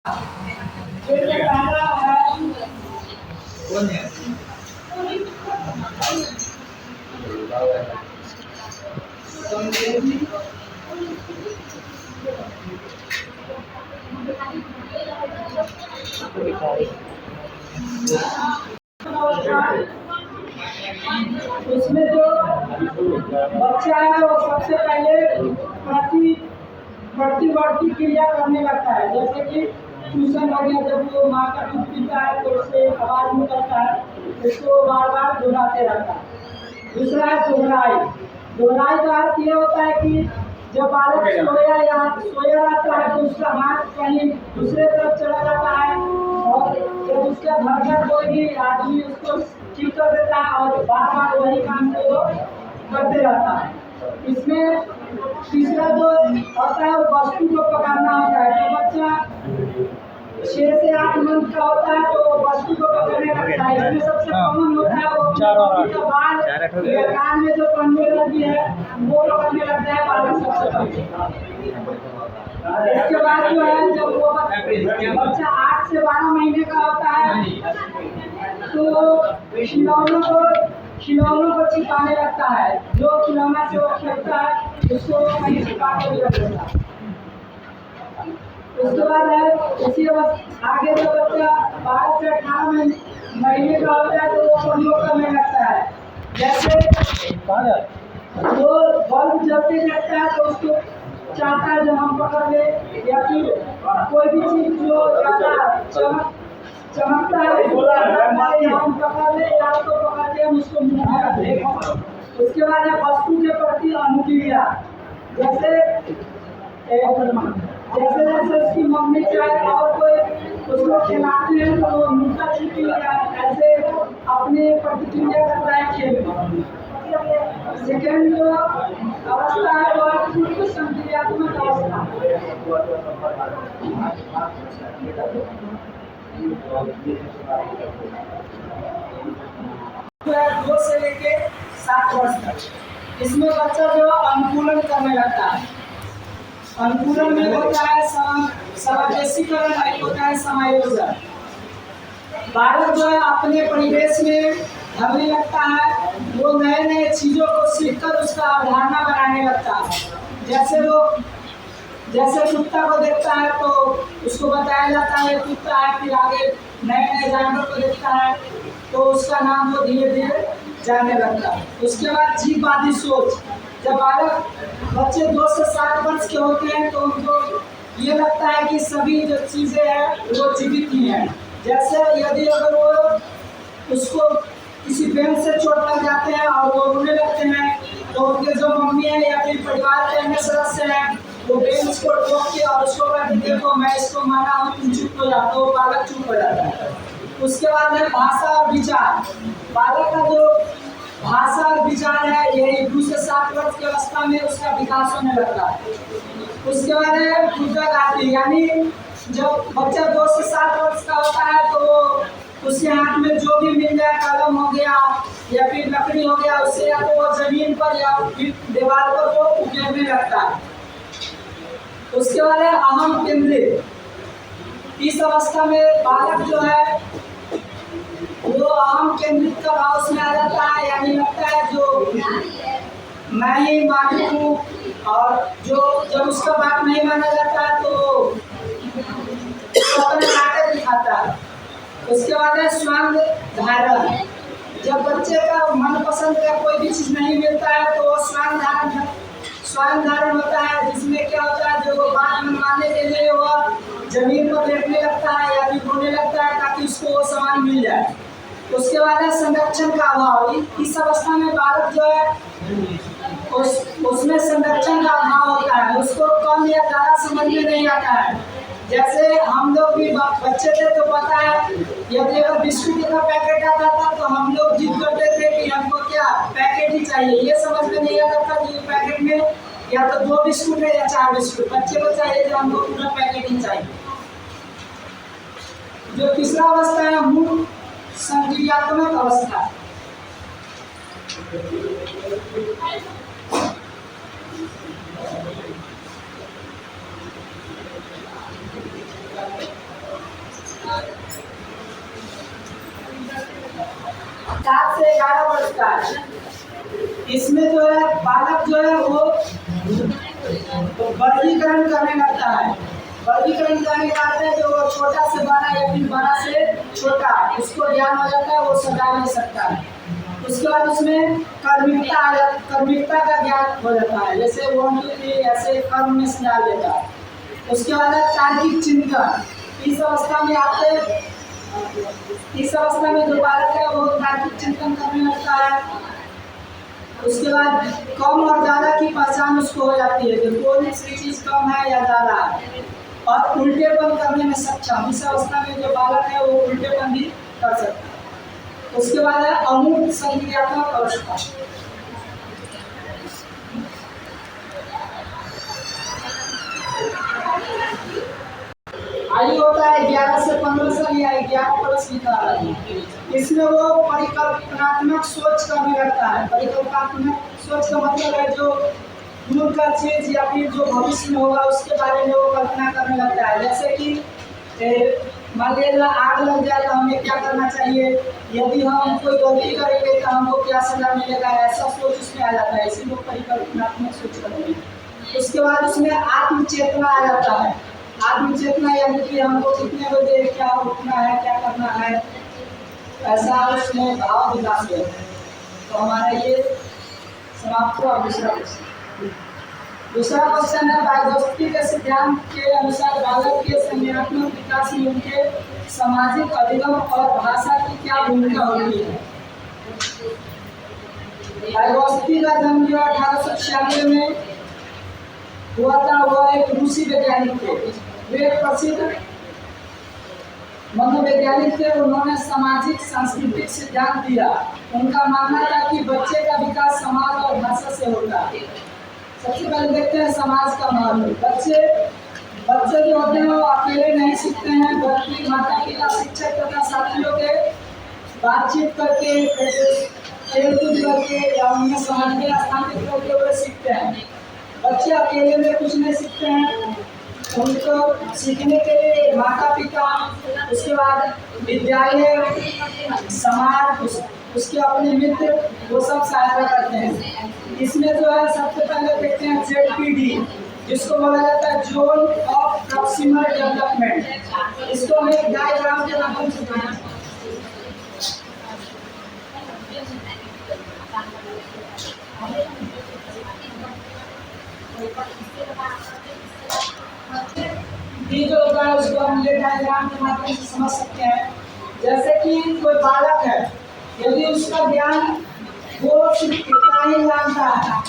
इसमें जो बच्चा है वो सबसे पहले प्रतिवर्ती क्रिया करने लगता है। जैसे कि ट्यूशन हो गया, जब वो माँ का दूध पीता है तो उससे आवाज निकलता है, इसको बार बार दोहराते रहता है। दूसरा है दोहराई। दोहराई का अर्थ ये होता है कि जब बालक सोया रहता है तो उसका हाथ कहीं दूसरे तरफ चला जाता है, और जब उसका घर का कोई भी आदमी उसको ठीक कर देता है और बार बार वही काम को वो करते रहता है। इसमें तीसरा जो होता है वो वस्तु को पकड़ना होता है। जब बच्चा 6 से 8 मंथ का होता है तो वस्तु को पकड़ने लगता है। इसमें सबसे कॉमन होता है वो बाल या कान में जो पन्नी लगी है वो पकड़ने लगता है बालक सबसे पहले। इसके बाद जो है जब वो बच्चा 8 से 12 महीने का होता है तो खिलौनों को छिपाने लगता है। जो खिलौना से वो खेलता है उसको कहीं छिपा के रख देता है। उसके बाद है इसी आगे जो बच्चा 12 से 18 महीने का होता है तो वो प्रयोग करने लगता है। जैसे वो बल्ब जलते रहता है तो उसको चाहता है जो हम पकड़ ले, या फिर कोई भी चीज जो ज्यादा चमकता है हम पकड़ ले, या तो पकड़ के हम उसको मुंह में रख दें। उसके बाद है वस्तु के प्रति अनुक्रिया। जैसे उसकी मम्मी चाहे और कोई उसको खिलाते हैं तो वो नुक्ता छिपी ऐसे अपनी प्रतिक्रिया करता है खेल में। सेकेंड जो अवस्था है वो पूर्व संक्रियात्मक अवस्था। 2 से लेके 7 वर्ष तक इसमें बच्चा जो अनुकूलन करने लगता है। अनुकूलन में होता है समावेशीकरण, एक होता है समायोजन। बालक जो है अपने परिवेश में ढलने लगता है, वो नए नए चीजों को सीखकर उसका अवधारणा बनाने लगता है। जैसे कुत्ता को देखता है तो उसको बताया जाता है कुत्ता है, फिर आगे नए नए जानवर को देखता है तो उसका नाम वो धीरे धीरे जानने लगता है। उसके बाद जीववादी सोच। जब बच्चे 2 से 7 वर्ष के होते हैं तो उनको ये लगता है कि सभी जो चीज़ें हैं वो जीवित ही हैं। जैसे यदि अगर वो उसको किसी बेंच से चोट लग जाते हैं और वो रोने लगते हैं तो उनके जो मम्मी है या फिर परिवार के अन्य सदस्य हैं वो बेंच को ठोक के और उसको कहते देखो मैं इसको माना हूँ, तुम चुप हो जाओ, तो बालक चुप हो जाता है। उसके बाद है भाषा और विचार। बालक का जो भाषा और विचार है यही 2 से 7 वर्ष की अवस्था में उसका विकास होने लगता है। उसके बाद है पुस्तकार्थी, यानी जब बच्चा 2 से 7 वर्ष का होता है तो उसके हाथ में जो भी मिल जाए, कलम हो गया या फिर लकड़ी हो गया, उससे या तो वो जमीन पर या फिर दीवार पर वो उकेरने लगता है। उसके बाद है अहम केंद्रित। इस अवस्था में बालक जो है वो अहम केंद्रित का भाव उसमें आ जाता है, यानी लगता है जो मैं ही मालिक हूँ, और जो जब उसका बात नहीं माना जाता है तो अपने नाटक दिखाता है। उसके बाद है स्वयं धारण। जब बच्चे का मनपसंद का कोई भी चीज नहीं मिलता है तो वो स्वयं धारण होता है, जिसमें क्या होता है जो वो बात मनवाने के लिए वो जमीन पर लेटने लगता है या फिर रोने लगता है ताकि उसको वो सामान मिल जाए। उसके बाद है संरक्षण का अभाव। इस अवस्था में बालक जो है उसमें संरक्षण का अभाव होता है, उसको कम या ज़्यादा समझ में नहीं आता है। जैसे हम लोग भी बच्चे थे तो पता है यदि अगर बिस्कुट का पैकेट आता था तो हम लोग जिद करते थे कि हमको क्या पैकेट ही चाहिए। ये समझ में नहीं आता था कि पैकेट में या तो 2 बिस्कुट है या 4 बिस्कुट। बच्चे को चाहिए जो हमको पूरा पैकेट ही चाहिए। जो तीसरा अवस्था है मूल संक्रियात्मक अवस्था। से 11 वर्ष का है। इसमें जो है बालक जो है वो वर्गीकरण करने लगता है। वर्गीकरण करने का अर्थ है जो छोटा से बड़ा या फिर बड़ा से छोटा, उसको ज्ञान हो जाता है, वो सजा नहीं सकता है। उसके बाद उसमें कर्मिकता का ज्ञान हो जाता है, जैसे 1 2 3 ऐसे कर्म में सजा लेता है। उसके बाद तार्किक चिंतन, इस अवस्था में जो बालक है वो तार्किक चिंतन करने लगता है। उसके बाद कम और ज्यादा की पहचान उसको हो जाती है कि कोई सी चीज कम है या ज्यादा है, और उल्टेपन करने में सक्षम। इस अवस्था में जो बालक है वो उल्टेपन भी कर सकता है। उसके बाद है अमूर्त संज्ञात्मक अवस्था। आयु होता है 11 से 15 साल या 11 प्लस लिखा है। इसमें वो परिकल्पनात्मक सोच करने लगता है। परिकल्पनात्मक सोच का मतलब है जो दूर का चीज या फिर जो भविष्य में होगा उसके बारे में वो कल्पना करने लगता है। जैसे कि मान लीजिए आग लग जाए तो हमें क्या करना चाहिए, यदि हम कोई गलती करेंगे तो हमको क्या सजा मिलेगा, ऐसा सोच उसमें आ जाता है। इसी को परिकल्पनात्मक सोच करते हैं। उसके बाद उसमें आत्मचेतना आ जाता है। आत्मचेतना यानी कि हमको कितने बजे क्या उठना है, क्या करना है, ऐसा उसमें भाव विकास है। तो हमारा ये समाप्त हुआ दूसरा क्वेश्चन है वाइगोत्स्की के सिद्धांत के अनुसार बालक के संज्ञानात्मक विकास में उनके सामाजिक अधिगम और भाषा की क्या भूमिका होती है। वाइगोत्स्की का जन्म जो 1896 में हुआ था। वह एक रूसी वैज्ञानिक थे। वे एक प्रसिद्ध मनोवैज्ञानिक थे। उन्होंने सामाजिक सांस्कृतिक सिद्धांत दिया। उनका मानना था कि बच्चे का विकास समाज और भाषा से होता है। सबसे पहले देखते हैं समाज का महत्व। बच्चे जो होते हैं वो अकेले नहीं सीखते हैं, बल्कि माता पिता, शिक्षक तथा साथियों के बातचीत करके, खेल कूद करके या उन्हें समाज में स्थापित करके हुए सीखते हैं। बच्चे अकेले में कुछ नहीं सीखते हैं, उनको सीखने के लिए माता पिता, उसके बाद विद्यालय, समाज, उसके अपने मित्र, वो सब सहायता करते हैं। इसमें जो है सबसे पहले देखते हैं ZPD, जिसको बोला जाता है जोन ऑफ प्रॉक्सिमल डेवलपमेंट। इसको हम एक डायग्राम के माध्यम से जो होता है उसको हम ये डायग्राम के माध्यम से समझ सकते हैं। जैसे कि कोई बालक है, यदि उसका ज्ञान वो सिर्फ इतना ही जानता है